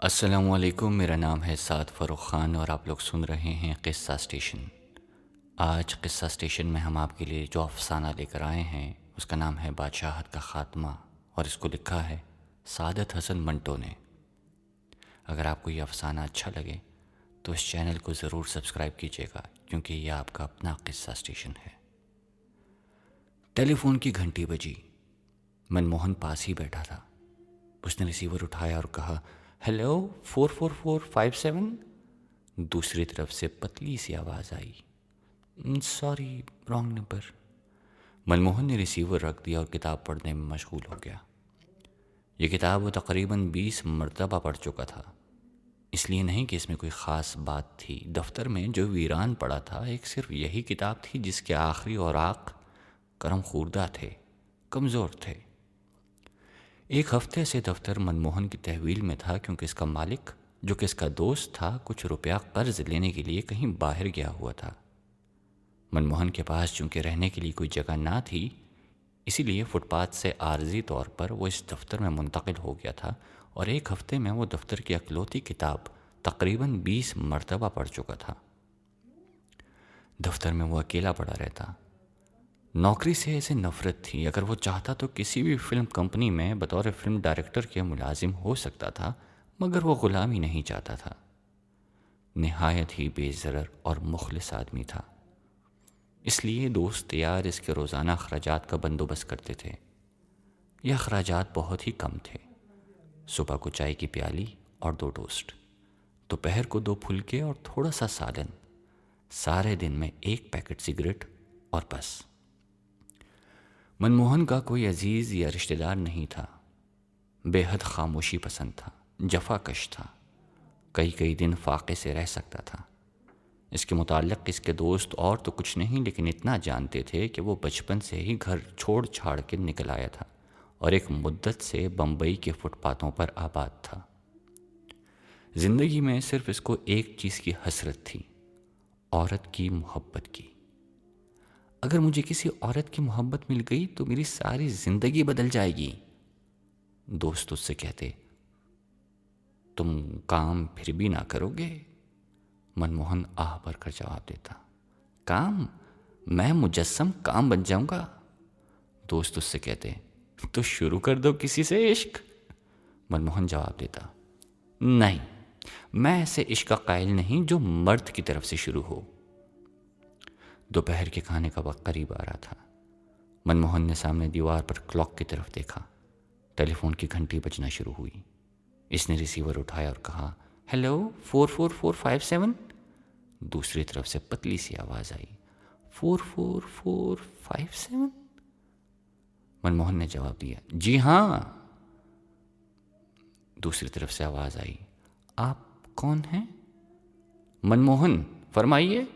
अस्सलामुअलैकुम। मेरा नाम है साद फ़ारूक ख़ान और आप लोग सुन रहे हैं क़िस्सा स्टेशन। आज क़िस्सा स्टेशन में हम आपके लिए जो अफ़साना लेकर आए हैं उसका नाम है बादशाहत का ख़ात्मा और इसको लिखा है सादत हसन मंटो ने। अगर आपको ये अफ़साना अच्छा लगे तो इस चैनल को ज़रूर सब्सक्राइब कीजिएगा क्योंकि ये आपका अपना क़िस्सा स्टेशन है। टेलीफ़ोन की घंटी बजी। मनमोहन पास ही बैठा था। उसने रिसीवर उठाया और कहा, हेलो 44457। दूसरी तरफ से पतली सी आवाज़ आई, सॉरी रॉन्ग नंबर। मनमोहन ने रिसीवर रख दिया और किताब पढ़ने में मशगूल हो गया। ये किताब वो तकरीबन 20 मरतबा पढ़ चुका था। इसलिए नहीं कि इसमें कोई ख़ास बात थी। दफ्तर में जो वीरान पड़ा था एक सिर्फ यही किताब थी जिसके आखिरी औराक करम खुर्दा थे, कमज़ोर थे। एक हफ्ते से दफ्तर मनमोहन की तहवील में था क्योंकि इसका मालिक, जो कि इसका दोस्त था, कुछ रुपया कर्ज लेने के लिए कहीं बाहर गया हुआ था। मनमोहन के पास चूंकि रहने के लिए कोई जगह ना थी, इसीलिए फुटपाथ से आर्जी तौर पर वो इस दफ्तर में मुंतकिल हो गया था और एक हफ्ते में वो दफ्तर की अकलौती किताब तकरीबन 20 मरतबा पढ़ चुका था। दफ्तर में वो अकेला पड़ा रहता। नौकरी से ऐसे नफ़रत थी। अगर वो चाहता तो किसी भी फिल्म कंपनी में बतौर फिल्म डायरेक्टर के मुलाजिम हो सकता था, मगर वो ग़ुलामी नहीं चाहता था। नहायत ही बेज़रर और मुखलिस आदमी था। इसलिए दोस्त यार इसके रोज़ाना अखराजात का बंदोबस्त करते थे। यह अखराजात बहुत ही कम थे। सुबह को चाय की प्याली और 2 टोस्ट, दोपहर को 2 फुलके और थोड़ा सा सालन, सारे दिन में 1 पैकेट सिगरेट और बस। मनमोहन का कोई अजीज़ या रिश्तेदार नहीं था। बेहद खामोशी पसंद था, जफाकश था, कई दिन फाके से रह सकता था। इसके मुताल्लिक़ इसके दोस्त और तो कुछ नहीं लेकिन इतना जानते थे कि वो बचपन से ही घर छोड़ छाड़ के निकल आया था और एक मुद्दत से बम्बई के फुटपाथों पर आबाद था। ज़िंदगी में सिर्फ इसको एक चीज़ की हसरत थी, औरत की मोहब्बत की। अगर मुझे किसी औरत की मोहब्बत मिल गई तो मेरी सारी ज़िंदगी बदल जाएगी। दोस्त उससे कहते, तुम काम फिर भी ना करोगे? मनमोहन आह भरकर जवाब देता, काम? मैं मुजस्सम काम बन जाऊंगा। दोस्त उससे कहते, तो शुरू कर दो किसी से इश्क। मनमोहन जवाब देता, नहीं, मैं ऐसे इश्क का कायल नहीं जो मर्द की तरफ से शुरू हो। दोपहर के खाने का वक्त करीब आ रहा था। मनमोहन ने सामने दीवार पर क्लॉक की तरफ देखा। टेलीफोन की घंटी बजना शुरू हुई। इसने रिसीवर उठाया और कहा, हेलो 44457। दूसरी तरफ से पतली सी आवाज़ आई, 44457। मनमोहन ने जवाब दिया, जी हाँ। दूसरी तरफ से आवाज़ आई, आप कौन हैं? मनमोहन, फरमाइए।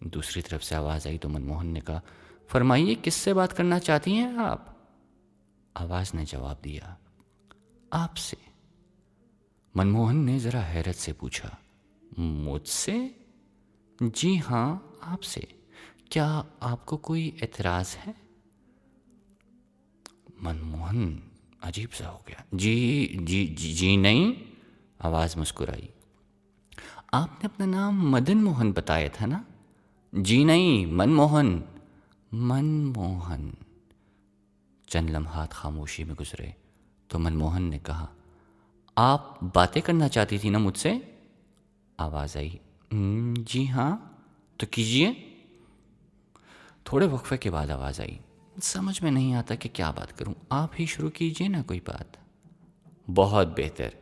दूसरी तरफ से आवाज़ आई तो मनमोहन ने कहा, फरमाइए किससे बात करना चाहती हैं आप? आवाज़ ने जवाब दिया, आपसे। मनमोहन ने ज़रा हैरत से पूछा, मुझसे? जी हाँ, आपसे। क्या आपको कोई एतराज़ है? मनमोहन अजीब सा हो गया। जी नहीं। आवाज़ मुस्कुराई, आपने अपना नाम मदन मोहन बताया था ना? जी नहीं, मनमोहन। मनमोहन। चंद लम्हात खामोशी में गुजरे तो मनमोहन ने कहा, आप बातें करना चाहती थी ना मुझसे? आवाज़ आई, जी हाँ, तो कीजिए। थोड़े वक्फे के बाद आवाज़ आई, समझ में नहीं आता कि क्या बात करूं, आप ही शुरू कीजिए ना कोई बात। बहुत बेहतर।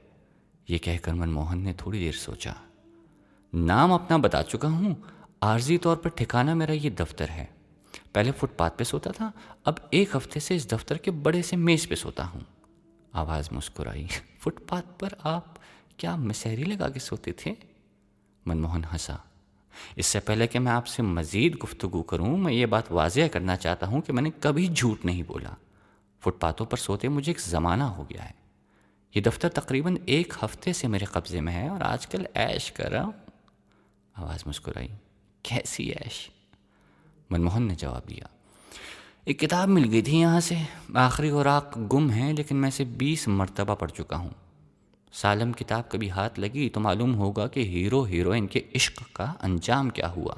ये कहकर मनमोहन ने थोड़ी देर सोचा। नाम अपना बता चुका हूँ, आर्जी तौर पर ठिकाना मेरा ये दफ्तर है। पहले फुटपाथ पे सोता था, अब एक हफ्ते से इस दफ्तर के बड़े से मेज़ पे सोता हूँ। आवाज़ मुस्कुराई, फुटपाथ पर आप क्या मसहरी लगा के सोते थे? मनमोहन हंसा। इससे पहले कि मैं आपसे मज़ीद गुफ्तगू करूँ, मैं ये बात वाज़ेह करना चाहता हूँ कि मैंने कभी झूठ नहीं बोला। फुटपाथों पर सोते मुझे एक ज़माना हो गया है। ये दफ्तर तकरीबन एक हफ्ते से मेरे कब्ज़े में है और आजकल ऐश कर रहा हूँ। आवाज़ मुस्कुराई, कैसी ऐश? मनमोहन ने जवाब दिया, एक किताब मिल गई थी यहाँ से, आखिरी औराक गुम है लेकिन मैं इसे 20 मरतबा पढ़ चुका हूँ। सालम किताब कभी हाथ लगी तो मालूम होगा कि हीरो हीरोइन के इश्क का अंजाम क्या हुआ।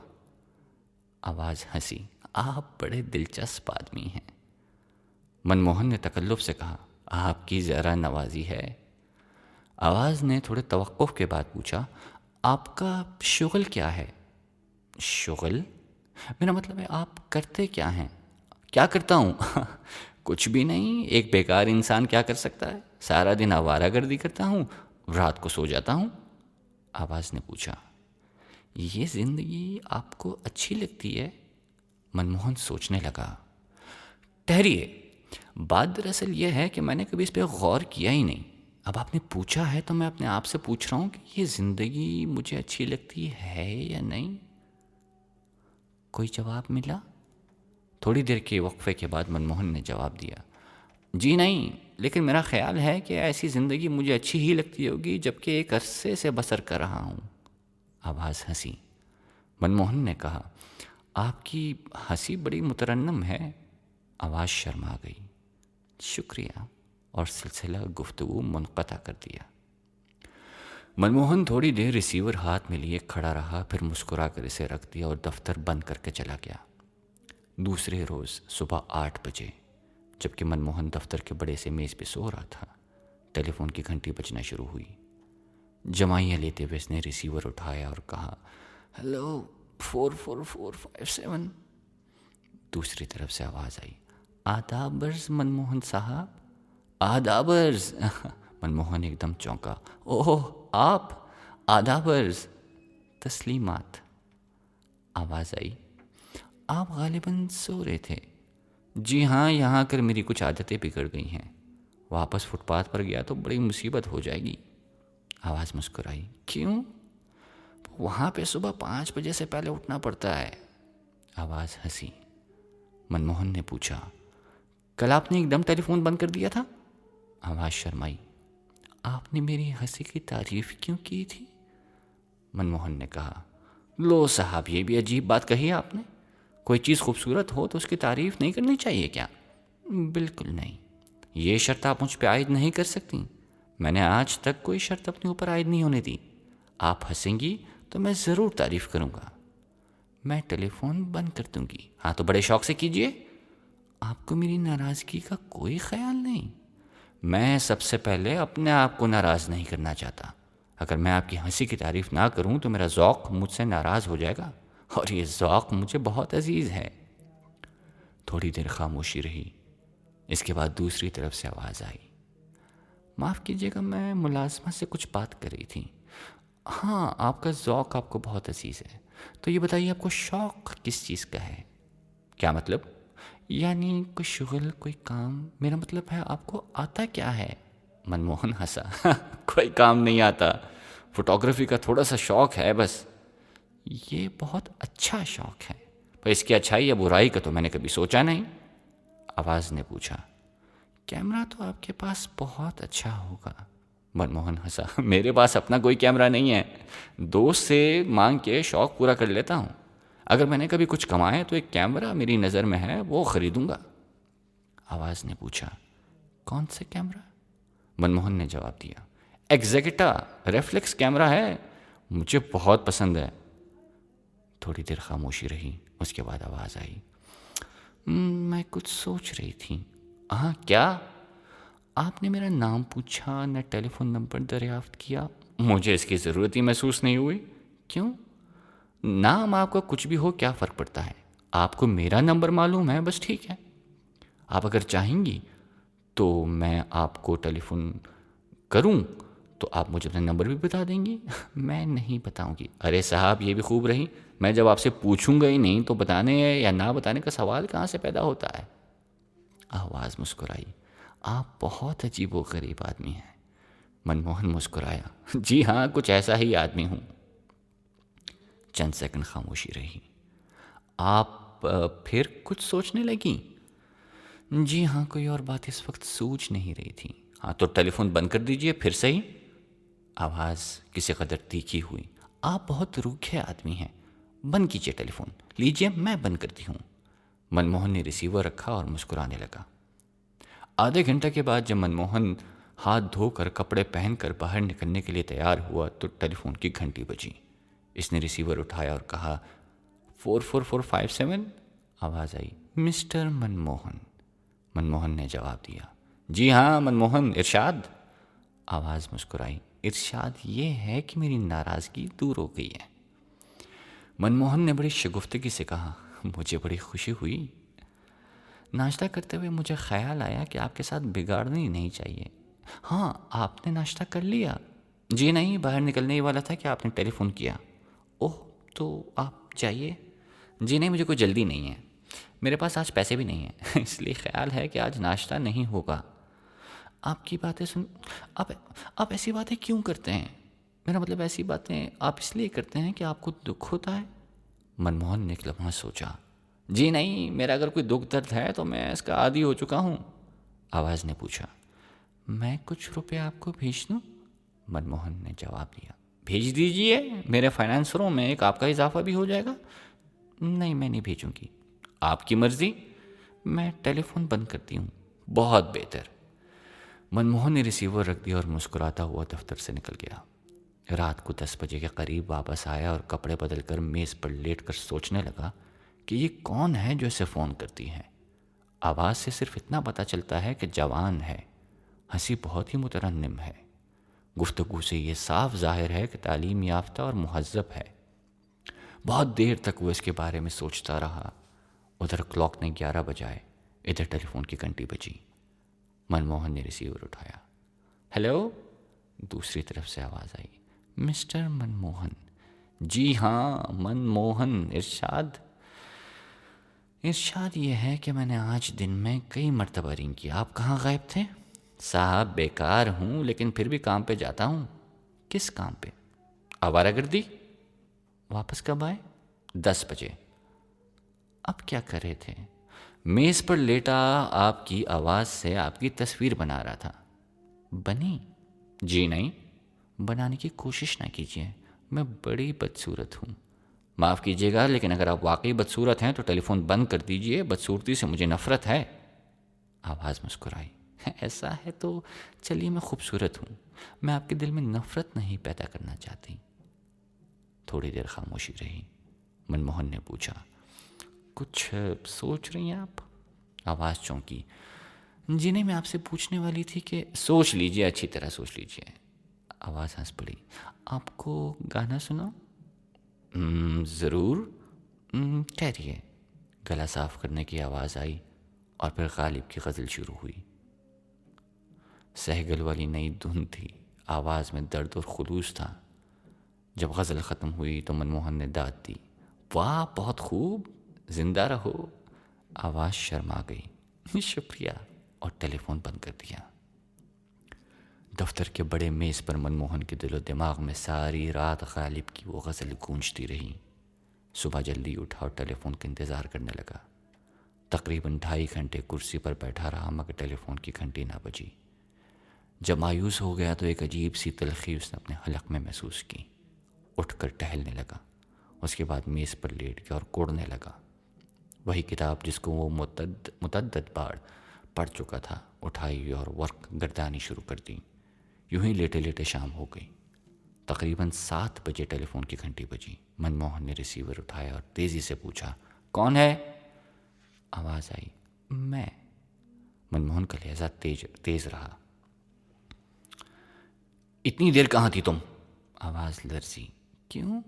आवाज़ हंसी। आप बड़े दिलचस्प आदमी हैं। मनमोहन ने तकल्लुफ से कहा, आपकी ज़रा नवाजी है। आवाज़ ने थोड़े तवक्कुफ के बाद पूछा, आपका शुगल क्या है? शुगल? मेरा मतलब है आप करते क्या हैं? क्या करता हूँ? कुछ भी नहीं। एक बेकार इंसान क्या कर सकता है? सारा दिन आवारागर्दी करता हूँ, रात को सो जाता हूँ। आवाज़ ने पूछा, ये ज़िंदगी आपको अच्छी लगती है? मनमोहन सोचने लगा। ठहरिए, बात दरअसल यह है कि मैंने कभी इस पर गौर किया ही नहीं। अब आपने पूछा है तो मैं अपने आप से पूछ रहा हूँ कि ये ज़िंदगी मुझे अच्छी लगती है या नहीं। कोई जवाब मिला? थोड़ी देर के वक्फे के बाद मनमोहन ने जवाब दिया, जी नहीं, लेकिन मेरा ख्याल है कि ऐसी ज़िंदगी मुझे अच्छी ही लगती होगी जबकि एक अरसे से बसर कर रहा हूँ। आवाज़ हंसी। मनमोहन ने कहा, आपकी हंसी बड़ी मुतरन्नम है। आवाज़ शर्मा गई। शुक्रिया, और सिलसिला गुफ्तगू मुनक़ता कर दिया। मनमोहन थोड़ी देर रिसीवर हाथ में लिए खड़ा रहा, फिर मुस्कुरा कर इसे रख दिया और दफ्तर बंद करके चला गया। दूसरे रोज़ सुबह 8 बजे, जबकि मनमोहन दफ्तर के बड़े से मेज़ पे सो रहा था, टेलीफोन की घंटी बजना शुरू हुई। जमाइयाँ लेते हुए इसने रिसीवर उठाया और कहा, हेलो, 44457। दूसरी तरफ से आवाज़ आई, आदाबर्ज मनमोहन साहब। आदाबर्ज। मनमोहन एकदम चौंका। ओह, आप? आदाबर्ज। तस्लीमात। आवाज़ आई, आप गालिबन सो रहे थे। जी हाँ, यहाँ आकर मेरी कुछ आदतें बिगड़ गई हैं। वापस फुटपाथ पर गया तो बड़ी मुसीबत हो जाएगी। आवाज़ मुस्कुराई, क्यों? वहाँ पे सुबह 5 बजे से पहले उठना पड़ता है। आवाज़ हंसी। मनमोहन ने पूछा, कल आपने एकदम टेलीफोन बंद कर दिया था? आवाज़ शर्माई। आपने मेरी हंसी की तारीफ़ क्यों की थी? मनमोहन ने कहा, लो साहब, ये भी अजीब बात कही आपने। कोई चीज़ खूबसूरत हो तो उसकी तारीफ़ नहीं करनी चाहिए क्या? बिल्कुल नहीं। ये शर्त आप मुझ पे आयद नहीं कर सकती। मैंने आज तक कोई शर्त अपने ऊपर आयद नहीं होने दी। आप हंसेंगी तो मैं ज़रूर तारीफ़ करूँगा। मैं टेलीफोन बंद कर दूँगी। हाँ तो बड़े शौक़ से कीजिए। आपको मेरी नाराज़गी का कोई ख्याल नहीं? मैं सबसे पहले अपने आप को नाराज़ नहीं करना चाहता। अगर मैं आपकी हंसी की तारीफ़ ना करूं तो मेरा ज़ौक़ मुझसे नाराज़ हो जाएगा, और ये ज़ौक़ मुझे बहुत अजीज़ है। थोड़ी देर खामोशी रही। इसके बाद दूसरी तरफ से आवाज़ आई, माफ़ कीजिएगा, मैं मुलाज़मत से कुछ बात कर रही थी। हाँ, आपका ज़ौक़ आपको बहुत अजीज़ है, तो ये बताइए आपको शौक़ किस चीज़ का है? क्या मतलब? यानी कोई शुगल, कोई काम? मेरा मतलब है आपको आता क्या है? मनमोहन हंसा। कोई काम नहीं आता, फोटोग्राफी का थोड़ा सा शौक़ है बस। ये बहुत अच्छा शौक़ है, पर इसकी अच्छाई या बुराई का तो मैंने कभी सोचा नहीं। आवाज़ ने पूछा, कैमरा तो आपके पास बहुत अच्छा होगा। मनमोहन हंसा। मेरे पास अपना कोई कैमरा नहीं है, दोस्त से मांग के शौक़ पूरा कर लेता हूँ। अगर मैंने कभी कुछ कमाया तो एक कैमरा मेरी नज़र में है, वो ख़रीदूँगा। आवाज़ ने पूछा, कौन से कैमरा? मनमोहन ने जवाब दिया, एग्जेक्टा रेफ्लेक्स कैमरा है, मुझे बहुत पसंद है। थोड़ी देर खामोशी रही। उसके बाद आवाज़ आई, मैं कुछ सोच रही थी। हाँ, क्या? आपने मेरा नाम पूछा, न टेलीफोन नंबर दरियाफ्त किया। मुझे इसकी ज़रूरत ही महसूस नहीं हुई। क्यों? नाम आपका कुछ भी हो, क्या फ़र्क पड़ता है? आपको मेरा नंबर मालूम है, बस ठीक है। आप अगर चाहेंगी तो मैं आपको टेलीफोन करूं तो आप मुझे अपना नंबर भी बता देंगी। मैं नहीं बताऊंगी। अरे साहब, ये भी खूब रही, मैं जब आपसे पूछूंगा ही नहीं तो बताने या ना बताने का सवाल कहाँ से पैदा होता है? आवाज़ मुस्कुराई, आप बहुत अजीबोगरीब आदमी हैं। मनमोहन मुस्कुराया, जी हाँ, कुछ ऐसा ही आदमी हूँ। चंद सेकंड खामोशी रही। आप फिर कुछ सोचने लगी? जी हाँ, कोई और बात इस वक्त सूझ नहीं रही थी। हाँ तो टेलीफोन बंद कर दीजिए फिर सही। आवाज़ किसी कदर तीखी हुई, आप बहुत रूखे आदमी हैं, बंद कीजिए टेलीफोन। लीजिए, मैं बंद करती हूँ। मनमोहन ने रिसीवर रखा और मुस्कुराने लगा। आधे घंटे के बाद जब मनमोहन हाथ धोकर कपड़े पहनकर बाहर निकलने के लिए तैयार हुआ तो टेलीफोन की घंटी बजी। इसने रिसीवर उठाया और कहा 44457। आवाज़ आई, मिस्टर मनमोहन। मनमोहन ने जवाब दिया, जी हाँ मनमोहन, इरशाद। आवाज़ मुस्कुराई, इरशाद ये है कि मेरी नाराज़गी दूर हो गई है। मनमोहन ने बड़ी शगुफ्तगी से कहा, मुझे बड़ी खुशी हुई। नाश्ता करते हुए मुझे ख्याल आया कि आपके साथ बिगाड़नी नहीं चाहिए। हाँ, आपने नाश्ता कर लिया? जी नहीं, बाहर निकलने ही वाला था कि आपने टेलीफोन किया। ओह, तो आप जाइए। जी नहीं, मुझे कोई जल्दी नहीं है, मेरे पास आज पैसे भी नहीं हैं इसलिए ख्याल है कि आज नाश्ता नहीं होगा। आपकी बातें सुन आप ऐसी बातें क्यों करते हैं? मेरा मतलब ऐसी बातें आप इसलिए करते हैं कि आपको दुख होता है? मनमोहन ने एक लम्हा सोचा। जी नहीं, मेरा अगर कोई दुख दर्द है तो मैं इसका आदी हो चुका हूँ। आवाज़ ने पूछा, मैं कुछ रुपए आपको भेज दूँ? मनमोहन ने जवाब दिया, भेज दीजिए, मेरे फाइनेंसरों में एक आपका इजाफा भी हो जाएगा। नहीं, मैं नहीं भेजूंगी। आपकी मर्जी, मैं टेलीफोन बंद करती हूँ। बहुत बेहतर। मनमोहन ने रिसीवर रख दिया और मुस्कुराता हुआ दफ्तर से निकल गया। रात को 10 बजे के करीब वापस आया और कपड़े बदलकर मेज़ पर लेटकर सोचने लगा कि ये कौन है जो इसे फ़ोन करती है। आवाज़ से सिर्फ इतना पता चलता है कि जवान है, हंसी बहुत ही मुतरन्निम है। गुफ्तगू से ये साफ जाहिर है कि तालीम याफ्ता और मुहज़्ज़ब है। बहुत देर तक वो इसके बारे में सोचता रहा। उधर क्लॉक ने 11 बजाए, इधर टेलीफोन की घंटी बजी। मनमोहन ने रिसीवर उठाया। हेलो, दूसरी तरफ से आवाज़ आई, मिस्टर मनमोहन। जी हाँ मनमोहन, इरशाद। इरशाद ये है कि मैंने आज दिन में कई मरतबा रिंग किया। आप कहाँ गायब थे? साहब बेकार हूँ, लेकिन फिर भी काम पे जाता हूँ। किस काम पे? आवारागर्दी। वापस कब आए? 10 बजे। अब क्या कर रहे थे? मेज़ पर लेटा आपकी आवाज़ से आपकी तस्वीर बना रहा था। बनी? जी नहीं। बनाने की कोशिश ना कीजिए, मैं बड़ी बदसूरत हूँ। माफ़ कीजिएगा, लेकिन अगर आप वाकई बदसूरत हैं तो टेलीफोन बंद कर दीजिए। बदसूरती से मुझे नफ़रत है। आवाज़ मुस्कुराई, ऐसा है तो चलिए, मैं खूबसूरत हूँ, मैं आपके दिल में नफ़रत नहीं पैदा करना चाहती। थोड़ी देर खामोशी रही। मनमोहन ने पूछा, कुछ सोच रही हैं आप? आवाज़ चौंकी। जी नहीं, मैं आपसे पूछने वाली थी कि सोच लीजिए, अच्छी तरह सोच लीजिए। आवाज़ हंस पड़ी। आपको गाना सुनाऊं? ज़रूर। ठहरिए। गला साफ करने की आवाज़ आई और फिर गालिब की गज़ल शुरू हुई। सहगल वाली नई धुन थी, आवाज़ में दर्द और खुलूस था। जब गज़ल ख़त्म हुई तो मनमोहन ने दाद दी, वाह बहुत खूब, ज़िंदा रहो। आवाज़ शर्मा गई, शुक्रिया, और टेलीफोन बंद कर दिया। दफ्तर के बड़े मेज़ पर मनमोहन के दिलो दिमाग में सारी रात गालिब की वो गज़ल गूंजती रही। सुबह जल्दी उठा और टेलीफोन का इंतज़ार करने लगा। तकरीबन 2.5 घंटे कुर्सी पर बैठा रहा, मगर टेलीफोन की घंटी ना बजी। जब मायूस हो गया तो एक अजीब सी तलखी उसने अपने हलक में महसूस की। उठकर टहलने लगा। उसके बाद मेज़ पर लेट गया और कोड़ने लगा। वही किताब जिसको वो मुतद्दद बार पढ़ चुका था उठाई और वर्क गर्दानी शुरू कर दी। यूं ही लेटे लेटे शाम हो गई। तकरीबन 7 बजे टेलीफोन की घंटी बजी। मनमोहन ने रिसीवर उठाया और तेज़ी से पूछा, कौन है? आवाज़ आई, मैं। मनमोहन का लहजा तेज रहा। इतनी देर कहाँ थी तुम? आवाज़ लर्जी। क्यों?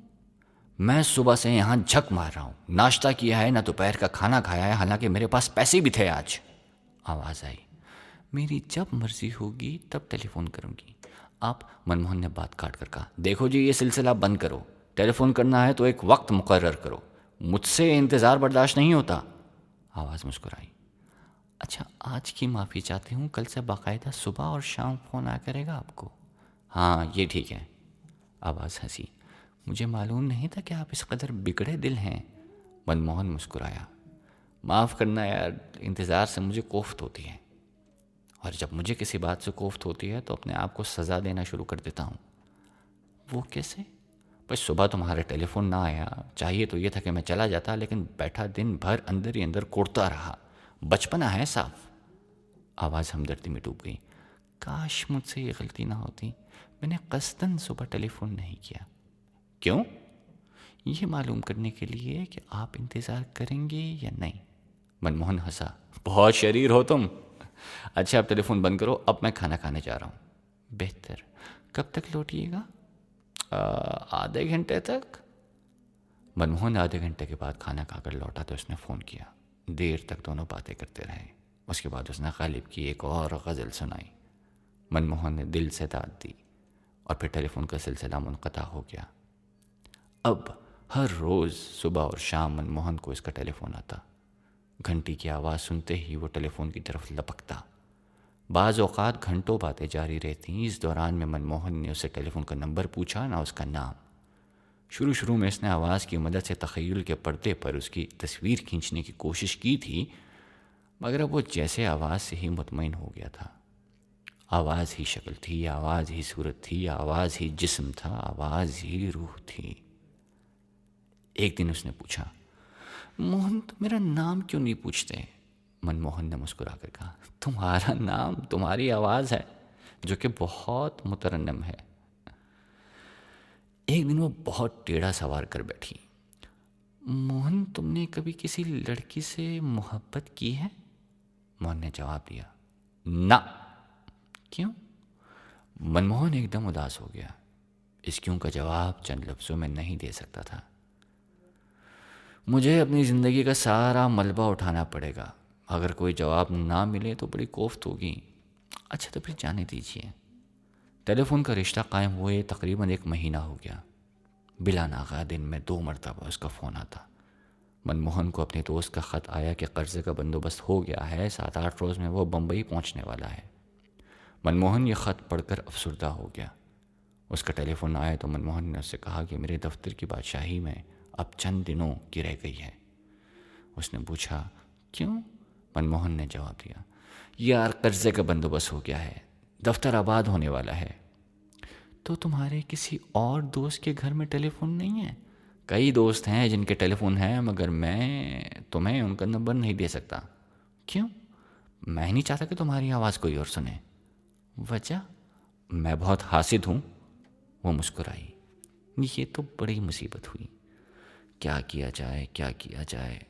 मैं सुबह से यहाँ झक मार रहा हूँ, नाश्ता किया है, ना दोपहर का खाना खाया है, हालांकि मेरे पास पैसे भी थे आज। आवाज़ आई, मेरी जब मर्जी होगी तब टेलीफोन करूँगी। आप? मनमोहन ने बात काट कर कहा, देखो जी, ये सिलसिला बंद करो। टेलीफोन करना है तो एक वक्त मुकर्रर करो, मुझसे इंतज़ार बर्दाश्त नहीं होता। आवाज़ मुस्कुराई, अच्छा आज की माफ़ी चाहती हूँ, कल से बाकायदा सुबह और शाम फ़ोन आया करेगा आपको। हाँ ये ठीक है। आवाज़ हंसी, मुझे मालूम नहीं था कि आप इस कदर बिगड़े दिल हैं। मनमोहन मुस्कुराया, माफ़ करना यार, इंतज़ार से मुझे कोफ्त होती है, और जब मुझे किसी बात से कोफ्त होती है तो अपने आप को सज़ा देना शुरू कर देता हूँ। वो कैसे? बस सुबह तुम्हारा टेलीफोन ना आया, चाहिए तो ये था कि मैं चला जाता, लेकिन बैठा दिन भर अंदर ही अंदर कोड़ता रहा। बचपना है साफ। आवाज़ हमदर्दी में डूब गई, काश मुझसे ये गलती ना होती, मैंने कस्तन सुबह टेलीफोन नहीं किया। क्यों? ये मालूम करने के लिए कि आप इंतज़ार करेंगे या नहीं। मनमोहन हंसा। बहुत शरीर हो तुम। अच्छा अब टेलीफोन बंद करो, अब मैं खाना खाने जा रहा हूँ। बेहतर। कब तक लौटिएगा? आधे घंटे तक। मनमोहन आधे घंटे के बाद खाना खाकर लौटा तो उसने फ़ोन किया। देर तक दोनों बातें करते रहे। उसके बाद उसने गालिब की एक और गज़ल सुनाई। मनमोहन ने दिल से दाद दी और फिर टेलीफोन का सिलसिला मुनक़ता हो गया। अब हर रोज़ सुबह और शाम मनमोहन को इसका टेलीफोन आता। घंटी की आवाज़ सुनते ही वो टेलीफोन की तरफ लपकता। बाज़ औक़ात घंटों बातें जारी रहती। इस दौरान में मनमोहन ने उससे टेलीफोन का नंबर पूछा, ना उसका नाम। शुरू में इसने आवाज़ की मदद से तख़य्युल के पर्दे पर उसकी तस्वीर खींचने की कोशिश की थी, मगर अब वो जैसे आवाज़ से ही मुतमईन हो गया था। आवाज़ ही शक्ल थी, आवाज़ ही सूरत थी, आवाज़ ही जिस्म था, आवाज़ ही रूह थी। एक दिन उसने पूछा, मोहन तुम मेरा नाम क्यों नहीं पूछते? मनमोहन ने मुस्कुरा कर कहा, तुम्हारा नाम तुम्हारी आवाज़ है, जो कि बहुत मुतरन्नम है। एक दिन वो बहुत टेढ़ा सवार कर बैठी। मोहन तुमने कभी किसी लड़की से मोहब्बत की है? मोहन ने जवाब दिया, ना। क्यों? मनमोहन एकदम उदास हो गया। इस क्यों का जवाब चंद लफ्ज़ों में नहीं दे सकता था। मुझे अपनी ज़िंदगी का सारा मलबा उठाना पड़ेगा। अगर कोई जवाब ना मिले तो बड़ी कोफ्त होगी। अच्छा तो फिर जाने दीजिए। टेलीफोन का रिश्ता कायम हुए तकरीबन 1 महीना हो गया। बिला नागा दिन में 2 मरतबा उसका फ़ोन आता। मनमोहन को अपने दोस्त का ख़त आया कि कर्ज़े का बंदोबस्त हो गया है, 7-8 रोज़ में वो बम्बई पहुंचने वाला है। मनमोहन ये ख़त पढ़कर अफसुर्दा हो गया। उसका टेलीफोन आया तो मनमोहन ने उससे कहा कि मेरे दफ्तर की बादशाही में अब चंद दिनों की रह गई है। उसने पूछा, क्यों? मनमोहन ने जवाब दिया, यार कर्ज़े का बंदोबस्त हो गया है, दफ्तर आबाद होने वाला है। तो तुम्हारे किसी और दोस्त के घर में टेलीफोन नहीं है? कई दोस्त हैं जिनके टेलीफोन हैं, मगर मैं तुम्हें उनका नंबर नहीं दे सकता। क्यों? मैं नहीं चाहता कि तुम्हारी आवाज़ कोई और सुने। वजह? मैं बहुत हासिद हूँ। वो मुस्कुराई। ये तो बड़ी मुसीबत हुई। क्या किया जाए, क्या किया जाए?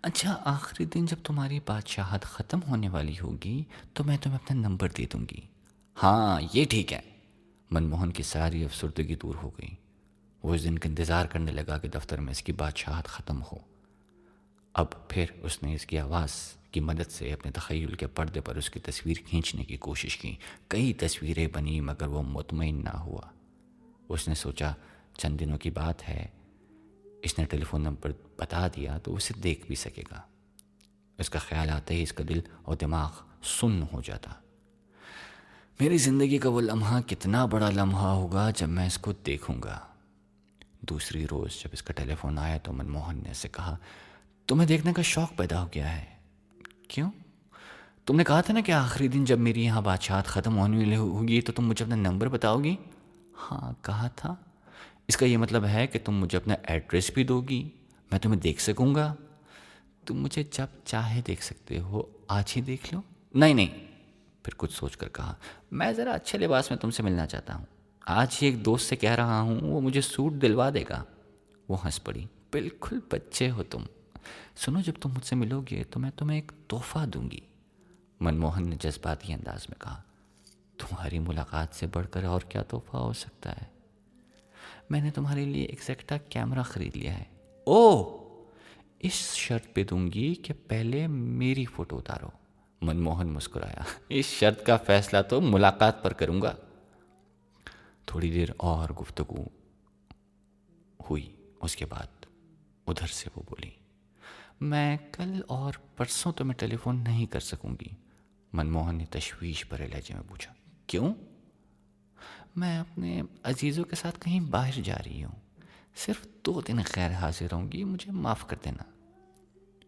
अच्छा आखिरी दिन जब तुम्हारी बादशाहत ख़त्म होने वाली होगी तो मैं तुम्हें अपना नंबर दे दूँगी। हाँ ये ठीक है। मनमोहन की सारी अफसुर्दगी दूर हो गई। वो उस दिन का इंतज़ार करने लगा कि दफ्तर में इसकी बादशाहत ख़त्म हो। अब फिर उसने इसकी आवाज़ की मदद से अपने तख़य्युल के पर्दे पर उसकी तस्वीर खींचने की कोशिश की। कई तस्वीरें बनी मगर वो मुतमईन ना हुआ। उसने सोचा चंद दिनों की बात है, इसने टेलीफोन नंबर बता दिया तो उसे देख भी सकेगा। इसका ख्याल आते ही इसका दिल और दिमाग सुन्न हो जाता। मेरी ज़िंदगी का वो लम्हा कितना बड़ा लम्हा होगा जब मैं इसको देखूंगा। दूसरी रोज़ जब इसका टेलीफोन आया तो मनमोहन ने इससे कहा, तुम्हें देखने का शौक़ पैदा हो गया है। क्यों? तुमने कहा था ना कि आखिरी दिन जब मेरी यहाँ बादशाहत ख़त्म होने वाली होगी तो तुम मुझे अपना नंबर बताओगी। हाँ कहा था। इसका ये मतलब है कि तुम मुझे अपना एड्रेस भी दोगी, मैं तुम्हें देख सकूँगा। तुम मुझे जब चाहे देख सकते हो, आज ही देख लो। नहीं नहीं, फिर कुछ सोच कर कहा, मैं ज़रा अच्छे लिबास में तुमसे मिलना चाहता हूँ। आज ही एक दोस्त से कह रहा हूँ, वो मुझे सूट दिलवा देगा। वो हंस पड़ी। बिल्कुल बच्चे हो तुम। सुनो जब तुम मुझसे मिलोगे तो मैं तुम्हें एक तोहफ़ा दूंगी। मनमोहन ने जज्बाती अंदाज में कहा, तुम्हारी मुलाकात से बढ़कर और क्या तोहफ़ा हो सकता है? मैंने तुम्हारे लिए एग्जैक्टा कैमरा ख़रीद लिया है। ओह! इस शर्त पे दूंगी कि पहले मेरी फ़ोटो उतारो। मनमोहन मुस्कुराया। इस शर्त का फ़ैसला तो मुलाकात पर करूँगा। थोड़ी देर और गुफ्तगू हुई। उसके बाद उधर से वो बोली, मैं कल और परसों तो मैं टेलीफोन नहीं कर सकूंगी। मनमोहन ने तशवीश भरे लहजे में पूछा, क्यों? मैं अपने अजीज़ों के साथ कहीं बाहर जा रही हूँ। सिर्फ 2 दिन गैर हाजिर रहूँगी, मुझे माफ़ कर देना।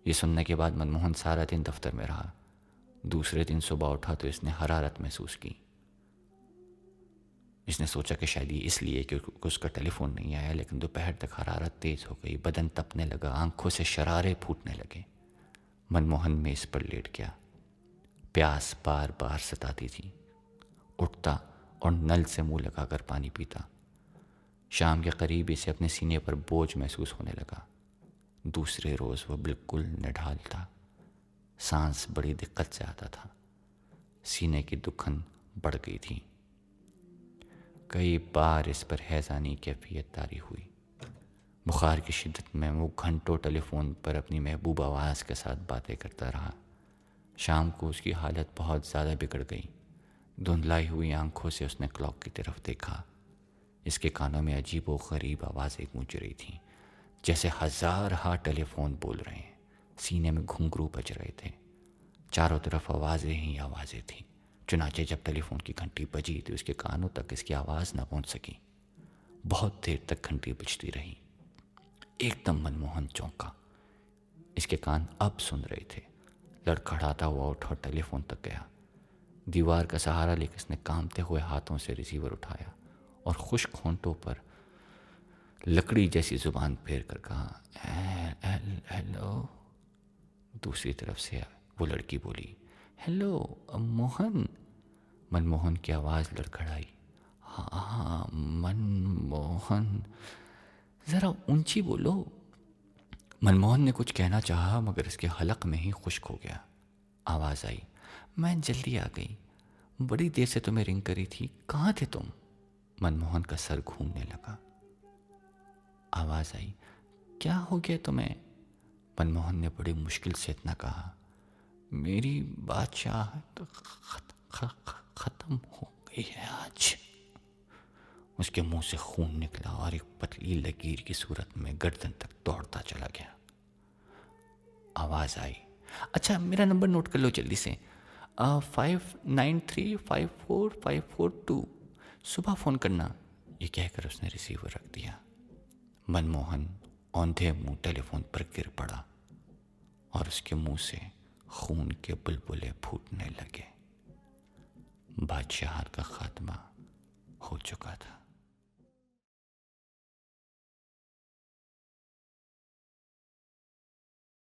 ये सुनने के बाद मनमोहन सारा दिन दफ्तर में रहा। दूसरे दिन सुबह उठा तो इसने हरारत महसूस की। इसने सोचा कि शायद ये इसलिए कि उसका टेलीफोन नहीं आया, लेकिन दोपहर तक हरारत तेज़ हो गई, बदन तपने लगा, आंखों से शरारे फूटने लगे। मनमोहन में इस पर लेट गया। प्यास बार बार सताती थी। उठता और नल से मुंह लगाकर पानी पीता। शाम के करीब इसे अपने सीने पर बोझ महसूस होने लगा। दूसरे रोज़ वह बिल्कुल निढाल था। सांस बड़ी दिक्कत से आता था। सीने की दुखन बढ़ गई थी। कई बार इस पर हैज़ानी कैफियत तारी हुई। बुखार की शिद्दत में वो घंटों टेलीफोन पर अपनी महबूब आवाज़ के साथ बातें करता रहा। शाम को उसकी हालत बहुत ज़्यादा बिगड़ गई। धुंधलाई हुई आंखों से उसने क्लॉक की तरफ देखा। इसके कानों में अजीब व गरीब आवाज़ें गूंज रही थीं, जैसे हज़ार टेलीफोन बोल रहे हैं। सीने में घुंघरू बज रहे थे। चारों तरफ आवाज़ें ही आवाज़ें थीं। चुनाचे जब टेलीफोन की घंटी बजी तो उसके कानों तक इसकी आवाज़ न पहुंच सकी। बहुत देर तक घंटी बजती रही। एकदम मनमोहन चौंका। इसके कान अब सुन रहे थे। लड़खड़ाता हुआ उठा और टेलीफोन तक गया। दीवार का सहारा लेकर इसने कांपते हुए हाथों से रिसीवर उठाया और खुश्क होंठों पर लकड़ी जैसी जुबान फेर कर कहा, हेलो। दूसरी तरफ से वो लड़की बोली, हेलो मोहन। मनमोहन की आवाज़ लड़खड़ाई, हाँ मनमोहन, ज़रा ऊंची बोलो। मनमोहन ने कुछ कहना चाहा मगर इसके हलक में ही खुश्क हो गया। आवाज़ आई, मैं जल्दी आ गई, बड़ी देर से तुम्हें रिंग करी थी, कहाँ थे तुम? मनमोहन का सर घूमने लगा। आवाज़ आई, क्या हो गया तुम्हें? मनमोहन ने बड़ी मुश्किल से इतना कहा, मेरी बादशाहत खत्म हो गई है आज। उसके मुंह से खून निकला और एक पतली लकीर की सूरत में गर्दन तक दौड़ता चला गया। आवाज़ आई, अच्छा मेरा नंबर नोट कर लो जल्दी से, 59354542। सुबह फ़ोन करना। ये कहकर उसने रिसीवर रख दिया। मनमोहन औंधे मुंह टेलीफोन पर गिर पड़ा और उसके मुंह से खून के बुलबुले फूटने लगे। बादशाह का खात्मा हो चुका था।